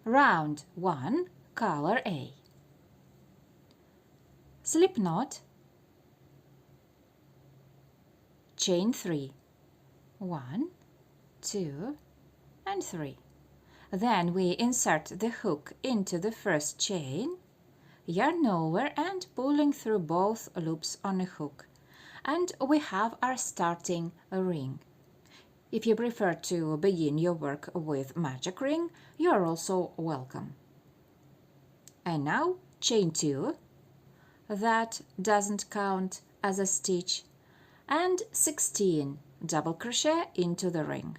round 1, color A, slip knot, chain 3, 1, 2, and 3. Then we insert the hook into the first chain, yarn over and pulling through both loops on a hook, and we have our starting ring. If you prefer to begin your work with magic ring, you are also welcome. And now chain 2, that doesn't count as a stitch, and 16 double crochet into the ring.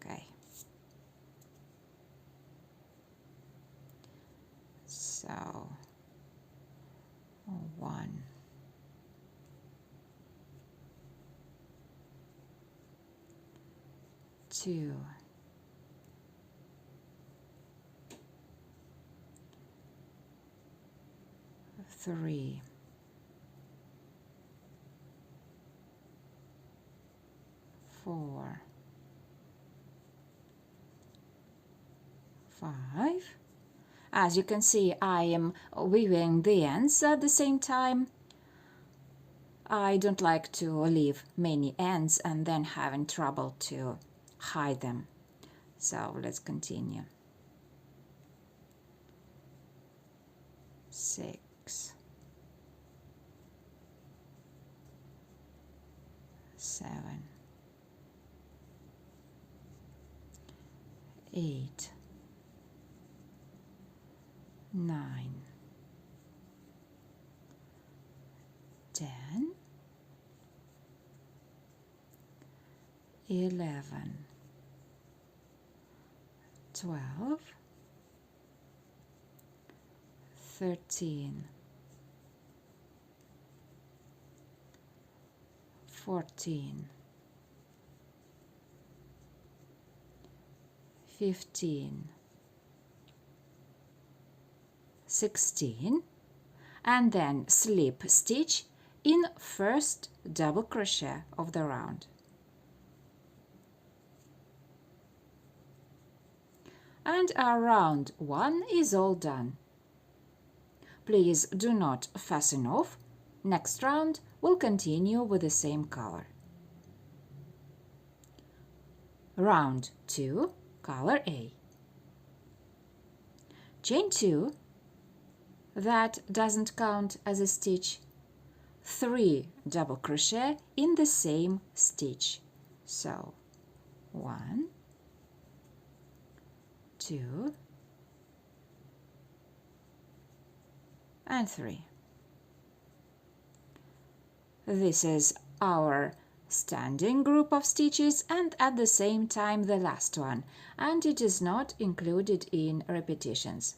Okay. So 1, 2, 3, 4, 5. As you can see, I am weaving the ends at the same time. I don't like to leave many ends and then having trouble to hide them. So let's continue. 6, 7, 8, 9, 10, 11, 12, 13, 14, 15, 16, and then slip stitch in first double crochet of the round. And our round 1 is all done. Please do not fasten off. Next round we'll continue with the same color. Round 2, color A. Chain 2, that doesn't count as a stitch. 3 double crochet in the same stitch. So 1, 2, and 3. This is our standing group of stitches and at the same time the last one, and it is not included in repetitions.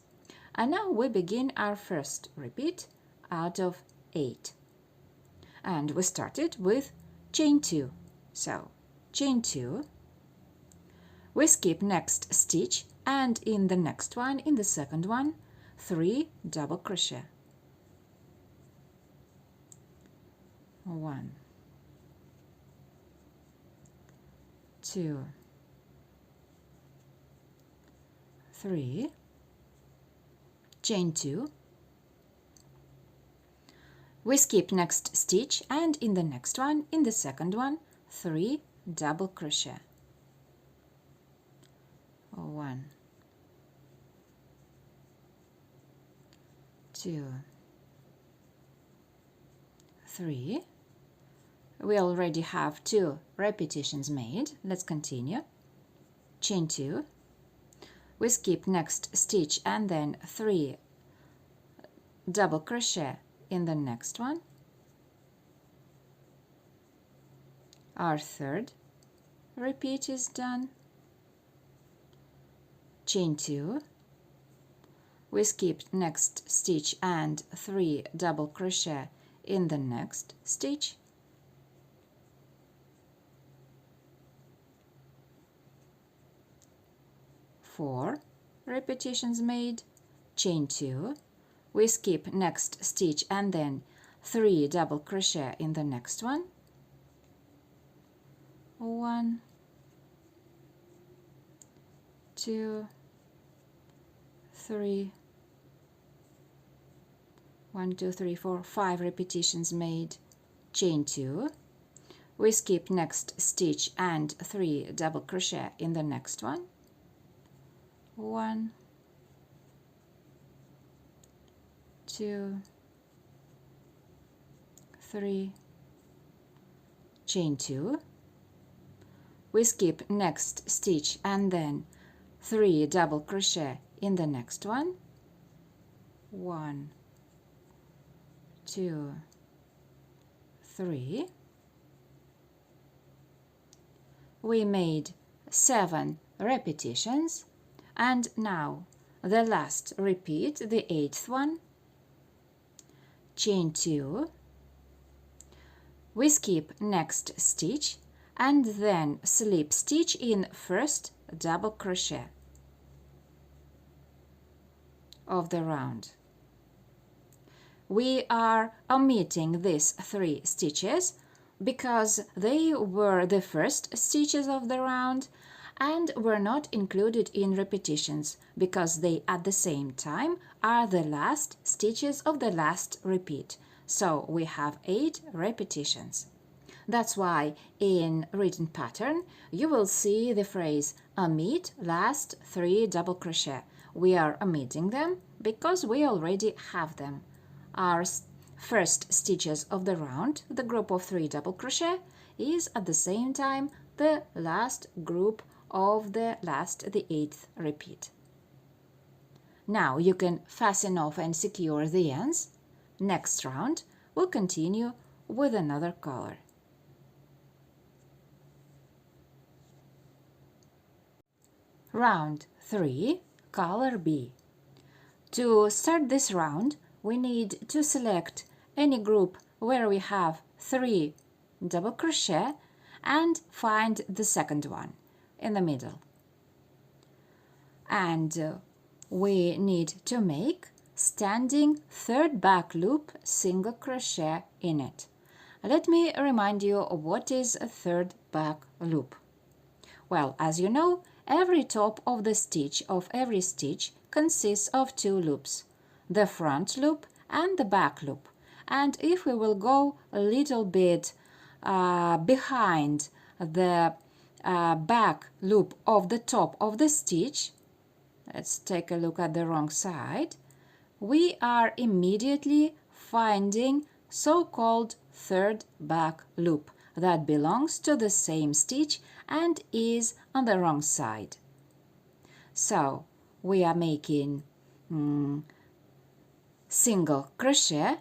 And now we begin our first repeat out of 8. And we started with chain 2. So chain 2, we skip next stitch, and in the next one, in the second one, 3 double crochet. 1, 2, 3, chain 2, we skip next stitch, and in the next one, in the second one, 3 double crochet. 1, 2, 3. We already have 2 repetitions made. Let's continue. Chain 2, we skip next stitch and then 3 double crochet in the next one. Our third repeat is done. Chain 2, we skip next stitch and 3 double crochet in the next stitch. 4 repetitions made. Chain 2, we skip next stitch and then 3 double crochet in the next one. 1, 2, 3, 1, 2, 3, 4, 5 repetitions made, chain 2. We skip next stitch and 3 double crochet in the next one. 1, 2, 3, chain 2. We skip next stitch and then 3 double crochet in the next one. 1, 2, 3. We made 7 repetitions, and now the last repeat, the 8th one. Chain 2. We skip next stitch and then slip stitch in first double crochet of the round. We are omitting these 3 stitches because they were the first stitches of the round and were not included in repetitions because they at the same time are the last stitches of the last repeat. So we have 8 repetitions. That's why in written pattern you will see the phrase omit last 3 double crochet. We are omitting them because we already have them. Our first stitches of the round, the group of 3 double crochet, is at the same time the last group of the 8th repeat. Now you can fasten off and secure the ends. Next round we'll continue with another color. Round 3, color B. To start this round, we need to select any group where we have 3 double crochet and find the second one in the middle. And we need to make standing third back loop single crochet in it. Let me remind you what is a third back loop. Well, as you know, every top of the stitch of every stitch consists of 2 loops, the front loop and the back loop. And if we will go a little bit behind the back loop of the top of the stitch, let's take a look at the wrong side, we are immediately finding so-called third back loop that belongs to the same stitch and is on the wrong side. So we are making single crochet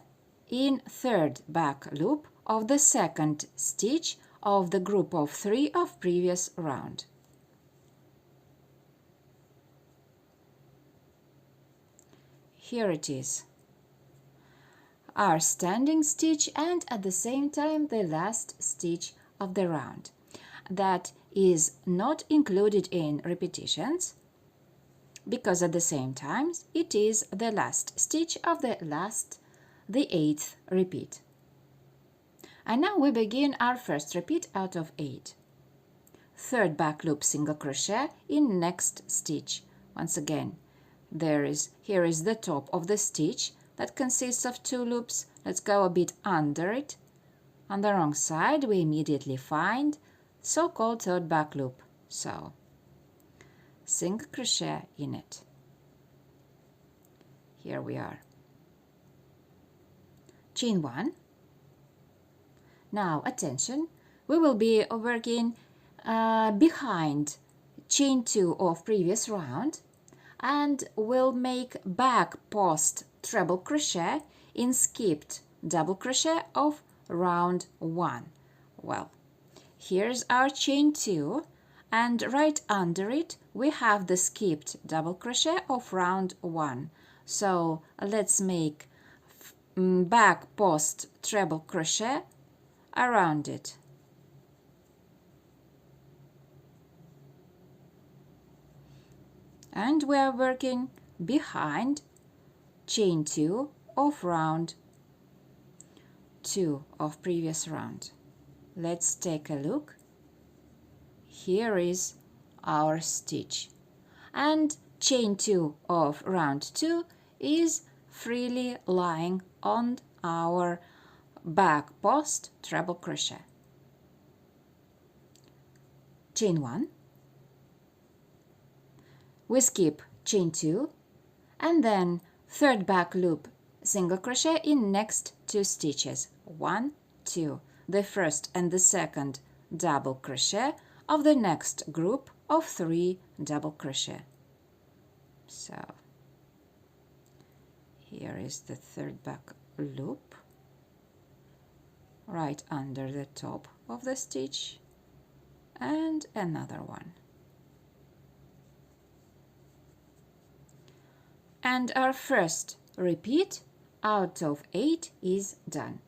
in third back loop of the second stitch of the group of 3 of previous round. Here it is, our standing stitch and at the same time the last stitch of the round. That is not included in repetitions because at the same time it is the last stitch of the 8th repeat. And now we begin our first repeat out of 8. Third back loop single crochet in next stitch. Once again, here is the top of the stitch that consists of 2 loops. Let's go a bit under it. On the wrong side we immediately find so-called third back loop. So single crochet in it. Here we are. Chain 1. Now attention, we will be working behind chain 2 of previous round and we'll make back post treble crochet in skipped double crochet of round 1. Well, here's our chain 2 and right under it we have the skipped double crochet of round 1. So let's make back post treble crochet around it. And we are working behind chain 2 of round 2 of previous round. Let's take a look. Here is our stitch, and chain 2 of round 2 is freely lying on our back post treble crochet. Chain 1, we skip chain 2 and then third back loop single crochet in next 2 stitches. 1, 2, the first and the second double crochet of the next group of 3 double crochet. So here is the third back loop right under the top of the stitch, and another one. And our first repeat out of 8 is done.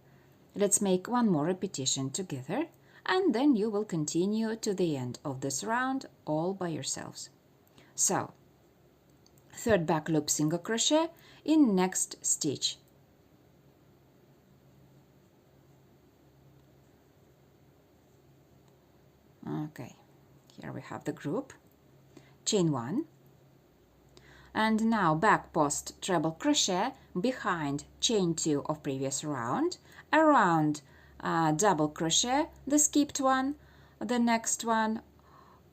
Let's make one more repetition together, and then you will continue to the end of this round all by yourselves. So, third back loop single crochet in next stitch. Okay, here we have the group. Chain 1. And now back post treble crochet behind chain 2 of previous round, around double crochet the skipped one, the next one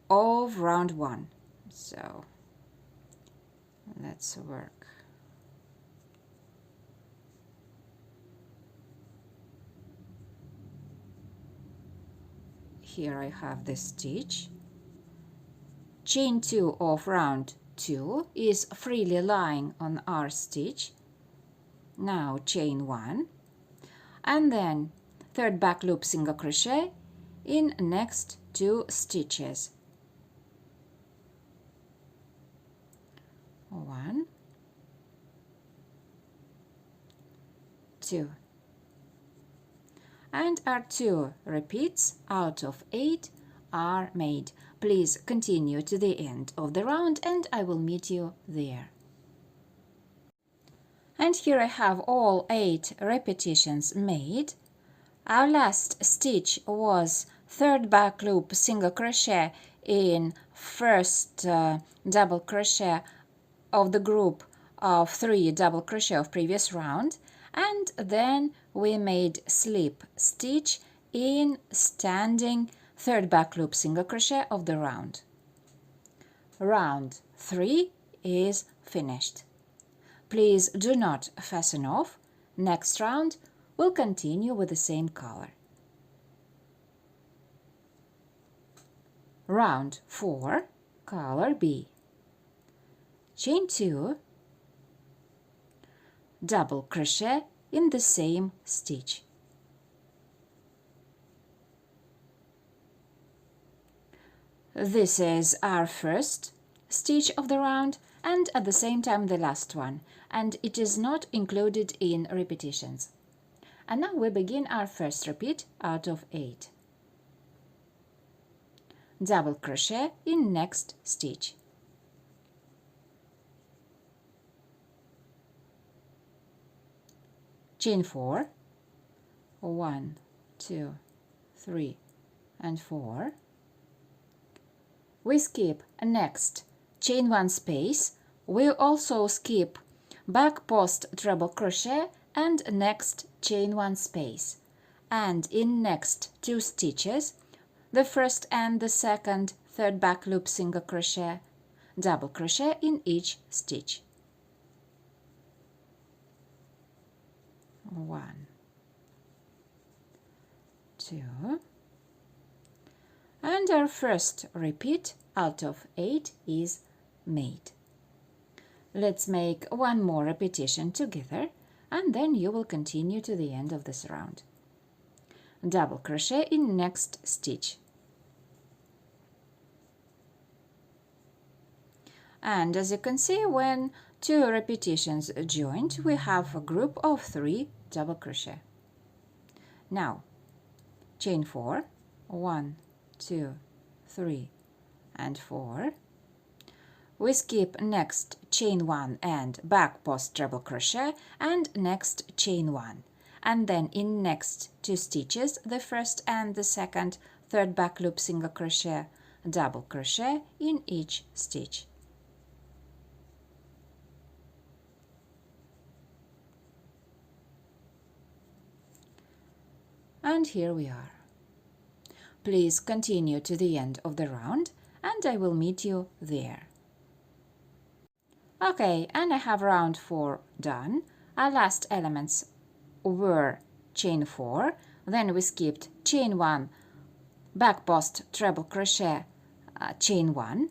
of round 1. So let's work. Here I have the stitch. Chain 2 of round 2 is freely lying on our stitch. Now chain 1 and then third back loop single crochet in next 2 stitches. 1, 2, and our 2 repeats out of 8 are made. Please continue to the end of the round and I will meet you there. And here I have all 8 repetitions made. Our last stitch was third back loop single crochet in first double crochet of the group of 3 double crochet of previous round, and then we made slip stitch in standing third back loop single crochet of the round. Round 3 is finished. Please do not fasten off. Next round we'll continue with the same color. Round 4, color B. Chain 2, double crochet in the same stitch. This is our first stitch of the round and at the same time the last one, and it is not included in repetitions. And now we begin our first repeat out of 8. Double crochet in next stitch. Chain 4, 1, 2, 3, and 4. We skip next chain 1 space. We also skip back post treble crochet and next chain 1 space. And in next 2 stitches, the first and the second third back loop single crochet, double crochet in each stitch. 1, 2, and our first repeat out of 8 is made. Let's make one more repetition together and then you will continue to the end of this round. Double crochet in next stitch. And as you can see, when 2 repetitions joined, we have a group of 3 double crochet. Now, chain 4, 1, 2, 3, and 4. We skip next chain 1 and back post treble crochet and next chain 1. And then in next 2 stitches, the first and the second third back loop single crochet, double crochet in each stitch. And here we are. Please continue to the end of the round and I will meet you there. Okay, and I have round 4 done. Our last elements were chain 4, then we skipped chain 1, back post treble crochet, chain 1,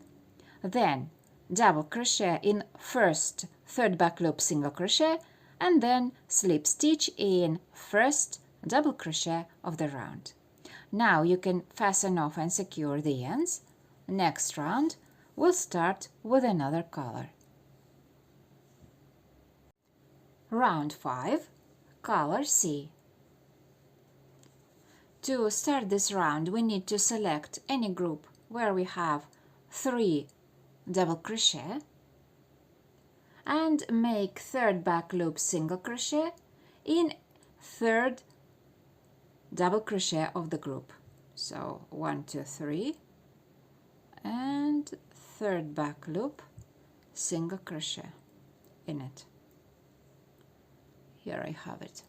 then double crochet in first third back loop single crochet, and then slip stitch in first double crochet of the round. Now you can fasten off and secure the ends. Next round we'll start with another color. Round 5, color C. To start this round we need to select any group where we have 3 double crochet and make third back loop single crochet in third double crochet of the group. So 1, 2, 3 and third back loop single crochet in it. Here I have it.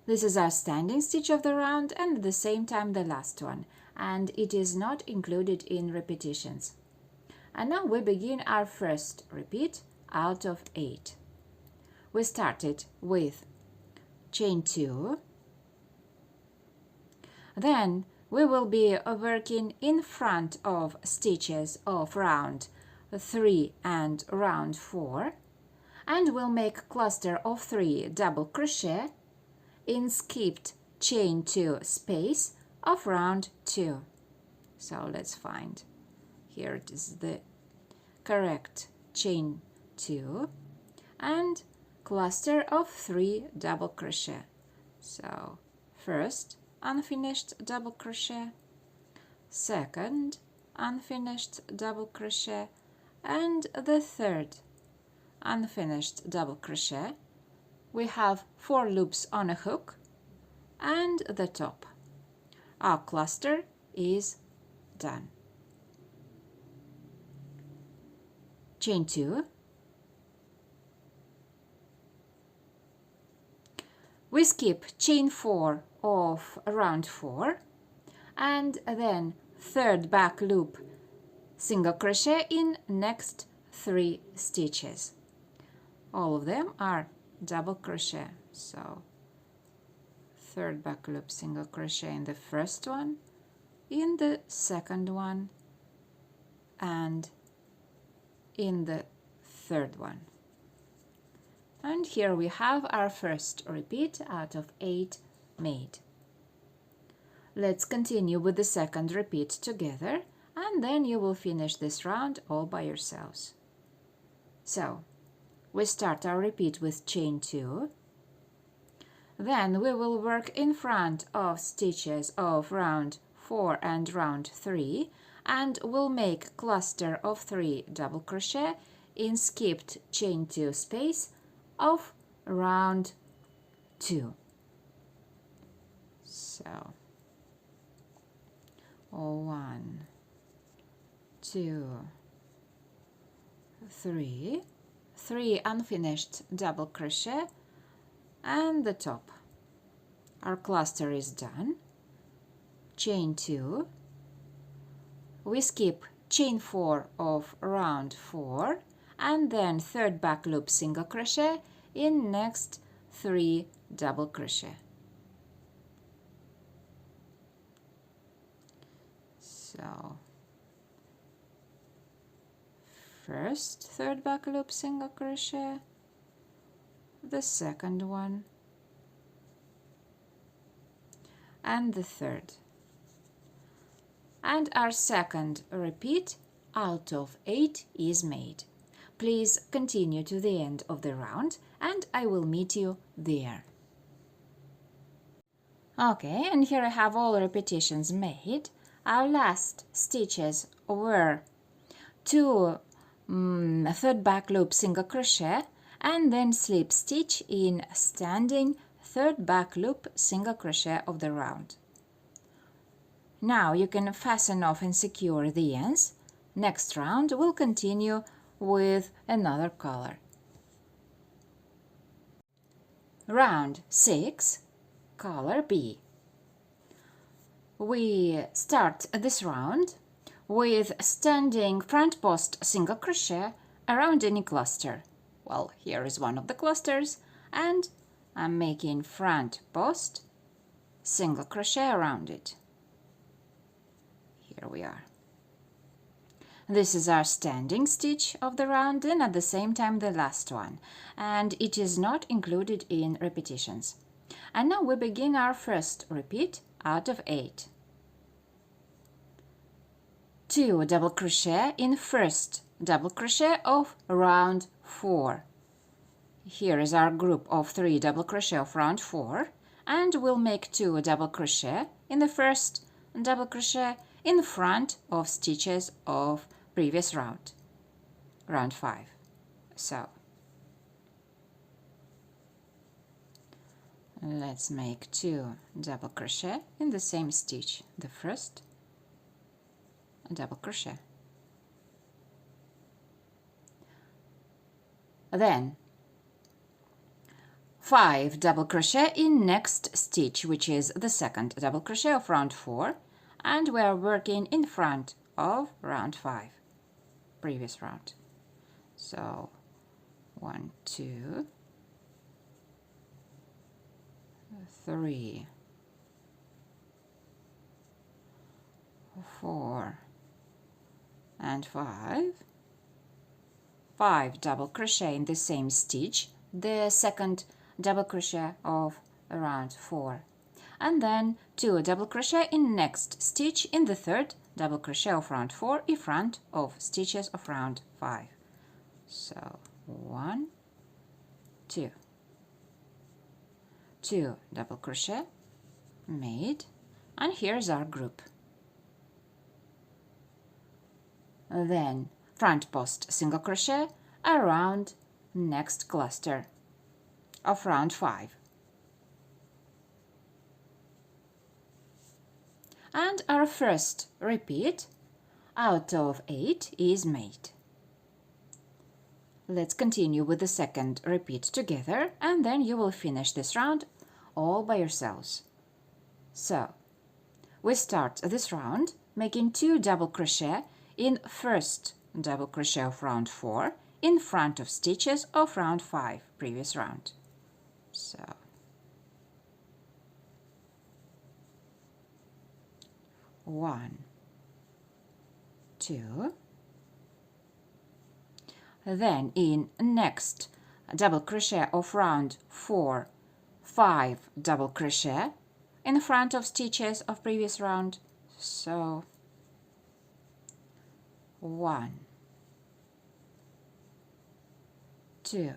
This is our standing stitch of the round and at the same time the last one, and it is not included in repetitions. And now we begin our first repeat out of 8. We started with chain 2, then we will be working in front of stitches of round 3 and round 4, and we'll make cluster of 3 double crochet in skipped chain 2 space of round 2. So let's find, here it is the correct chain 2 and cluster of 3 double crochet. So first unfinished double crochet, second unfinished double crochet, and the third unfinished double crochet. We have 4 loops on a hook and the top. Our cluster is done. Chain 2, we skip chain 4 of round 4 and then third back loop single crochet in next 3 stitches. All of them are double crochet, so third back loop single crochet in the first one, in the second one, and in the third one. And here we have our first repeat out of 8 made. Let's continue with the second repeat together, and then you will finish this round all by yourselves. So we start our repeat with chain 2, then we will work in front of stitches of round 4 and round 3, and we'll make cluster of 3 double crochet in skipped chain 2 space of round 2. So 1, 2, 3, 3 unfinished double crochet and the top. Our cluster is done. Chain 2, we skip chain 4 of round 4 and then third back loop single crochet in next 3 double crochet. So first third back loop single crochet, the second one, and the third. And our second repeat out of 8 is made. Please continue to the end of the round and I will meet you there. Okay, and here I have all repetitions made. Our last stitches were 2 third back loop single crochet and then slip stitch in standing third back loop single crochet of the round. Now you can fasten off and secure the ends. Next round we'll continue with another color. Round 6, color B. We start this round with standing front post single crochet around any cluster. Well, here is one of the clusters, and I'm making front post single crochet around it. Here we are. This is our standing stitch of the round and at the same time the last one, and it is not included in repetitions. And now we begin our first repeat out of 8. 2 double crochet in first double crochet of round 4. Here is our group of 3 double crochet of round 4, and we'll make 2 double crochet in the first double crochet in front of stitches of previous round, round 5. So let's make 2 double crochet in the same stitch, the first double crochet. Then 5 double crochet in next stitch, which is the second double crochet of round 4, and we are working in front of round 5, previous round. So 1, 2, 3, 4, and 5. 5 double crochet in the same stitch, the second double crochet of round 4, and then 2 double crochet in next stitch in the third double crochet of round 4 in front of stitches of round 5. So 1, 2, 2 double crochet made, and here's our group. Then front post single crochet around next cluster of round 5. And our first repeat out of 8 is made. Let's continue with the second repeat together, and then you will finish this round all by yourselves. So we start this round making 2 double crochet in first double crochet of round 4 in front of stitches of round 5, previous round. So 1, 2, then in next double crochet of round 4, 5 double crochet in front of stitches of previous round. So 1, 2,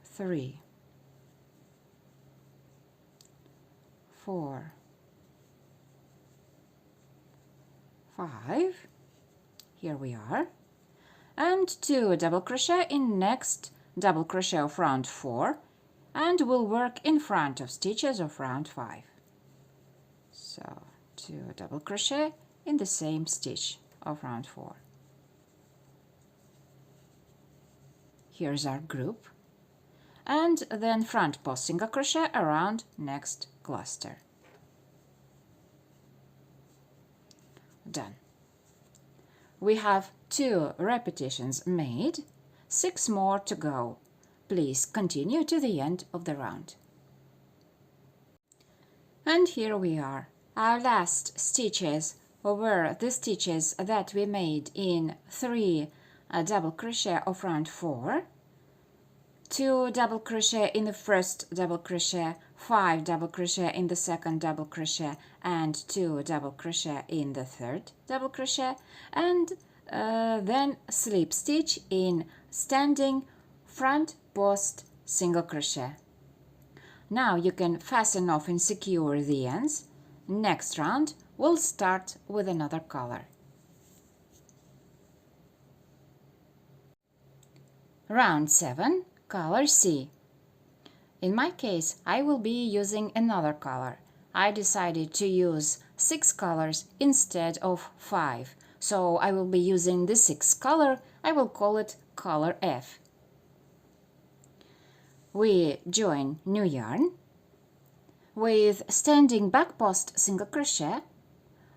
3, 4, 5. Here we are, and 2 double crochet in next double crochet of round 4, and we'll work in front of stitches of round 5. So 2 double crochet in the same stitch of round 4. Here's our group, and then front post single crochet around next cluster. Done. We have 2 repetitions made, 6 more to go. Please continue to the end of the round. And here we are. Our last stitches were the stitches that we made in 3 double crochet of round 4, 2 double crochet in the first double crochet, 5 double crochet in the second double crochet, and 2 double crochet in the third double crochet, and then slip stitch in standing front post single crochet. Now you can fasten off and secure the ends. Next round we'll start with another color. Round 7, color C. In my case, I will be using another color. I decided to use 6 colors instead of 5, so I will be using the 6th color. I will call it color F. we join new yarn with standing back post single crochet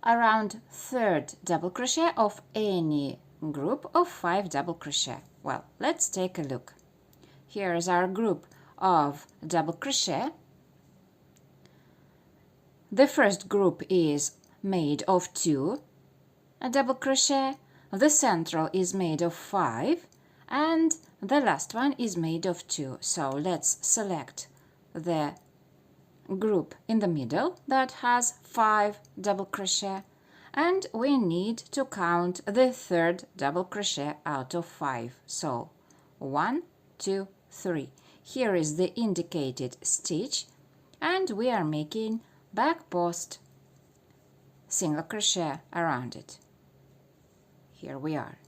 around third double crochet of any group of 5 double crochet. Well, let's take a look. Here is our group of double crochet. The first group is made of 2 double crochet, the central is made of 5, and the last one is made of 2. So let's select the group in the middle that has 5 double crochet, and we need to count the third double crochet out of 5. So 1, 2, 3. Here is the indicated stitch, and we are making back post single crochet around it. Here we are.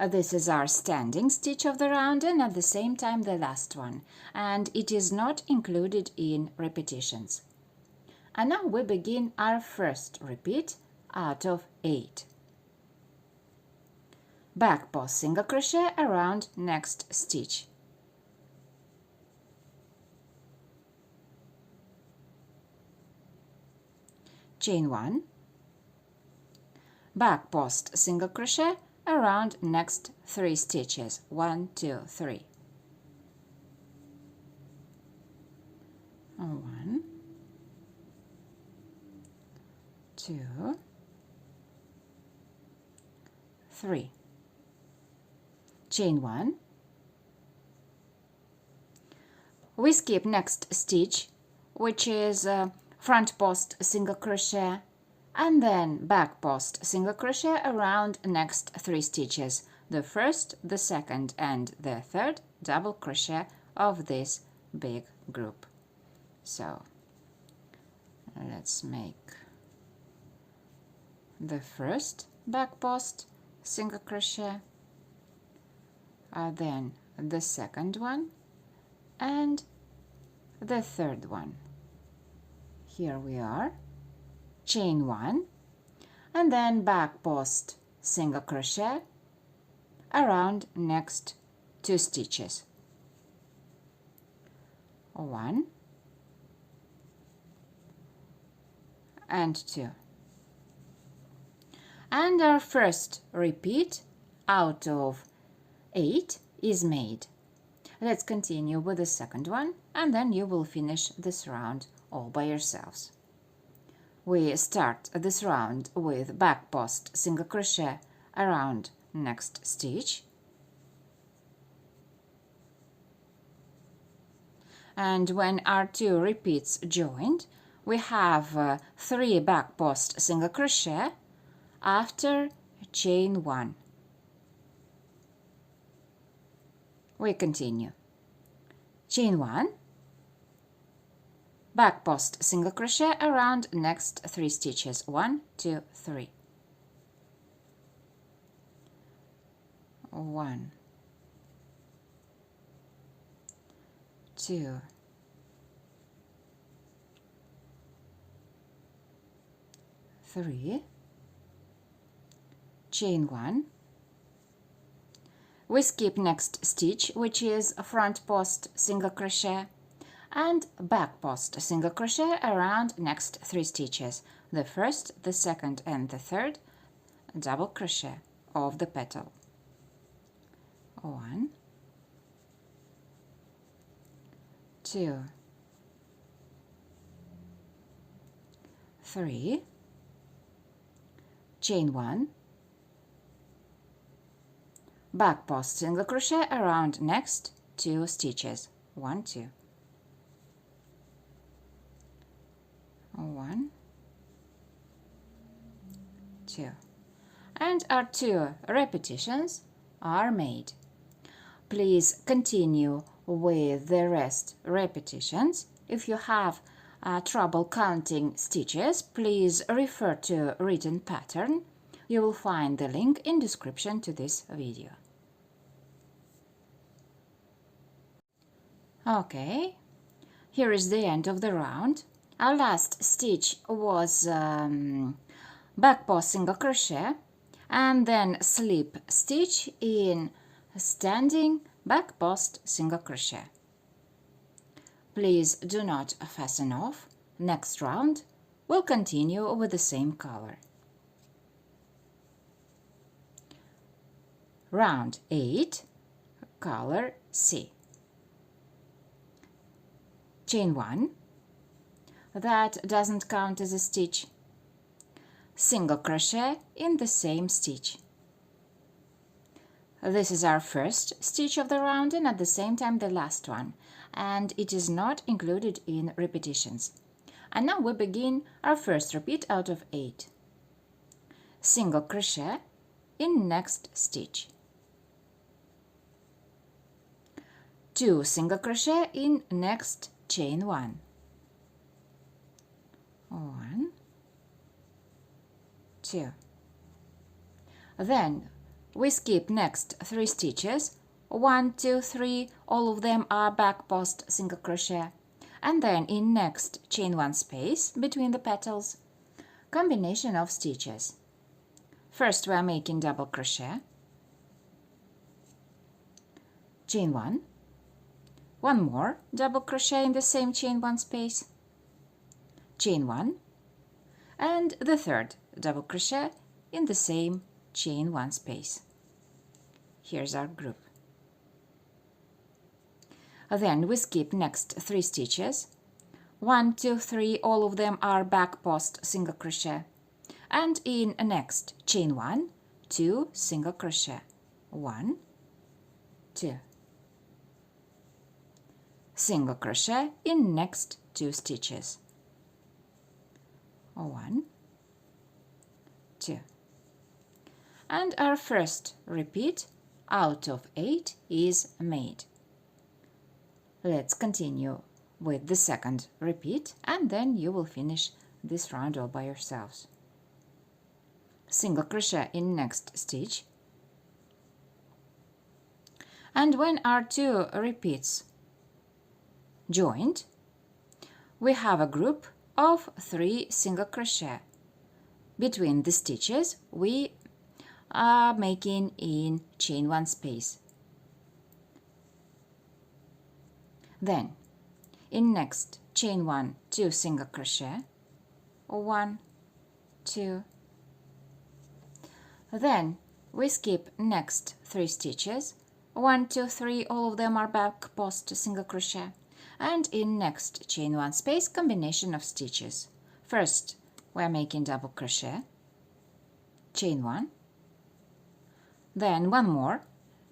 This is our standing stitch of the round and at the same time the last one, and it is not included in repetitions. And now we begin our first repeat out of 8. Back post single crochet around next stitch. Chain 1, back post single crochet around next 3 stitches. 1, 2, 3. 1, 2, 3. Chain 1. We skip next stitch, which is front post single crochet, and then back post single crochet around next 3 stitches, the first, the second and the third double crochet of this big group. So let's make the first back post single crochet, then the second one and the third one. Here we are. Chain 1 and then back post single crochet around next 2 stitches. 1 and 2. And our first repeat out of 8 is made. Let's continue with the second one, and then you will finish this round all by yourselves. We start this round with back post single crochet around next stitch, and when our 2 repeats joined, we have 3 back post single crochet after chain 1. We continue. Chain 1, back post single crochet around next 3 stitches. 1, 2, 3. 1, 2, 3. Chain 1. We skip next stitch, which is a front post single crochet and back post single crochet around next 3 stitches, the first, the second and the third double crochet of the petal. 1, 2, 3. Chain 1, back post single crochet around next 2 stitches. 1, 2. 1, 2. And our 2 repetitions are made. Please continue with the rest repetitions. If you have trouble counting stitches, please refer to written pattern. You will find the link in description to this video. Okay, here is the end of the round. Our last stitch was back post single crochet and then slip stitch in standing back post single crochet. Please do not fasten off. Next round we'll continue with the same color. Round 8, color C. Chain 1, that doesn't count as a stitch. Single crochet in the same stitch. This is our first stitch of the round and at the same time the last one, and it is not included in repetitions. And now we begin our first repeat out of 8. Single crochet in next stitch. 2 single crochet in next chain 1. 1, 2. Then we skip next 3 stitches, 1, 2, 3, all of them are back post single crochet, and then in next chain 1 space between the petals, combination of stitches. First we are making double crochet, chain 1, one more double crochet in the same chain 1 space, chain 1, and the third double crochet in the same chain 1 space. Here's our group. Then we skip next 3 stitches, 1, 2, 3, all of them are back post single crochet, and in next chain 1, 2 single crochet, 1, 2. Single crochet in next 2 stitches, 1, 2. And our first repeat out of 8 is made. Let's continue with the second repeat and then you will finish this round all by yourselves. Single crochet in next stitch, and when our 2 repeats joined, we have a group of 3 single crochet. Between the stitches we are making in chain 1 space. Then in next chain 1, 2 single crochet, 1, 2. Then we skip next 3 stitches, 1, 2, 3, all of them are back post single crochet, and in next chain 1 space combination of stitches. First we are making double crochet, chain 1, then one more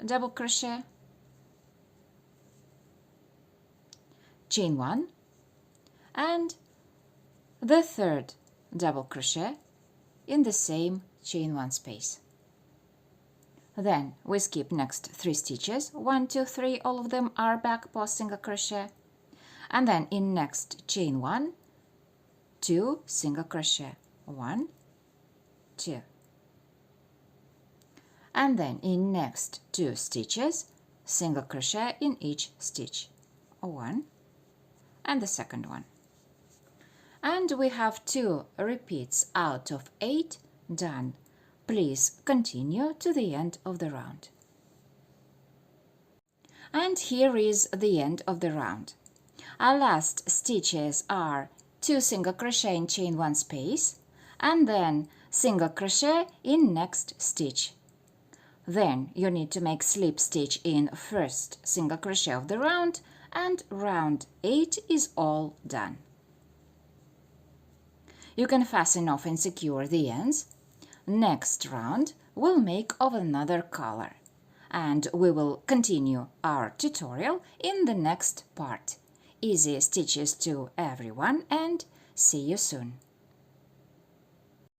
double crochet, chain 1, and the third double crochet in the same chain 1 space. Then we skip next 3 stitches, 1, 2, 3, all of them are back post single crochet, and then in next chain 1, 2 single crochet, 1, 2. And then in next 2 stitches, single crochet in each stitch, 1 and the second one. And we have 2 repeats out of 8 done. Please continue to the end of the round. And here is the end of the round. Our last stitches are 2 single crochet in chain 1 space and then single crochet in next stitch. Then you need to make slip stitch in first single crochet of the round, and round 8 is all done. You can fasten off and secure the ends. Next round we'll make of another color, and we will continue our tutorial in the next part. Easy stitches to everyone, and see you soon.